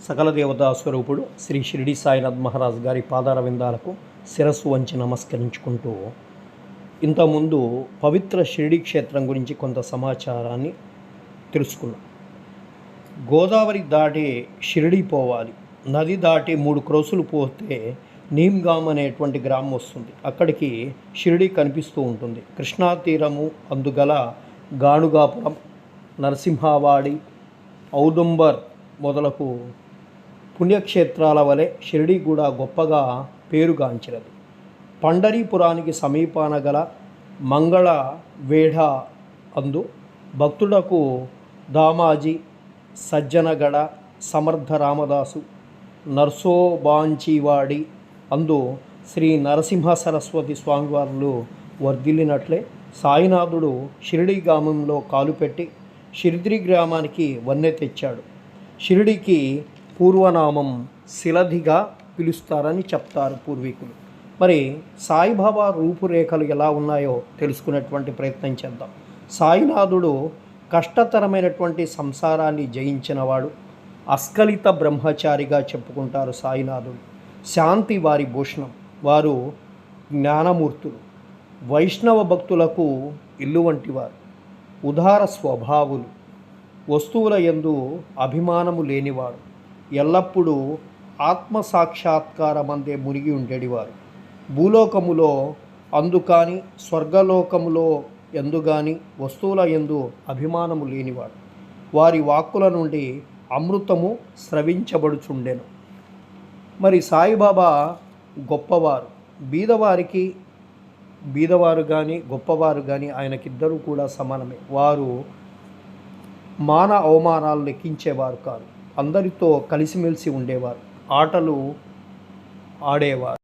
సకల దేవతా స్వరూపుడు శ్రీ షిరిడి సాయినాథ్ మహారాజ్ గారి పాదార విందాలకు శిరస్సు వంచి నమస్కరించుకుంటూ ఇంతకుముందు పవిత్ర షిరిడి క్షేత్రం గురించి కొంత సమాచారాన్ని తెలుసుకున్నాం. గోదావరి దాటి షిరిడి పోవాలి. నది దాటి 3 క్రోసులు పోతే నీమ్గామ్ అనేటువంటి గ్రామం వస్తుంది. అక్కడికి షిరిడి కనిపిస్తూ ఉంటుంది. కృష్ణా తీరము అందుగల గాణుగాపురం, నరసింహవాడి, ఔదుంబర్ మొదలకు పుణ్యక్షేత్రాల వలె షిరిడి కూడా గొప్పగా పేరుగాంచినది. పండరీపురానికి సమీపాన గల మంగళ వేఢ అందు భక్తులకు దామాజీ, సజ్జనగడ, సమర్థ రామదాసు, నర్సోబాంచివాడి అందు శ్రీ నరసింహ సరస్వతి స్వామివార్లు వర్ధిల్లినట్లే సాయినాథుడు షిరిడి గ్రామంలో కాలుపెట్టి షిరిడి గ్రామానికి వన్నె తెచ్చాడు. షిరిడికి పూర్వనామం శిలధిగా పిలుస్తారని చెప్తారు పూర్వీకులు. మరి సాయిబాబా రూపురేఖలు ఎలా ఉన్నాయో తెలుసుకునేటువంటి ప్రయత్నం చేద్దాం. సాయినాథుడు కష్టతరమైనటువంటి సంసారాన్ని జయించినవాడు. అస్కలిత బ్రహ్మచారిగా చెప్పుకుంటారు సాయినాథుడు. శాంతి వారి భూషణం. వారు జ్ఞానమూర్తులు, వైష్ణవ భక్తులకు ఇల్లు వంటివారు, ఉదార స్వభావులు, వస్తువుల యందు అభిమానము లేనివాడు, ఎల్లప్పుడూ ఆత్మసాక్షాత్కారమందే మునిగి ఉండేవారు. భూలోకములో అందుకాని స్వర్గలోకములో ఎందుగాని వస్తువుల యందు అభిమానము లేనివాడు. వారి వాక్కుల నుండి అమృతము స్రవించబడుచుండెను. మరి సాయిబాబా గొప్పవారు. బీదవారు కానీ గొప్పవారు కానీ ఆయనకిద్దరూ కూడా సమానమే. వారు మాన అవమానాలు లెక్కించేవారు కాదు. అందరితో కలిసిమెలిసి ఉండేవారు. ఆటలు ఆడేవారు.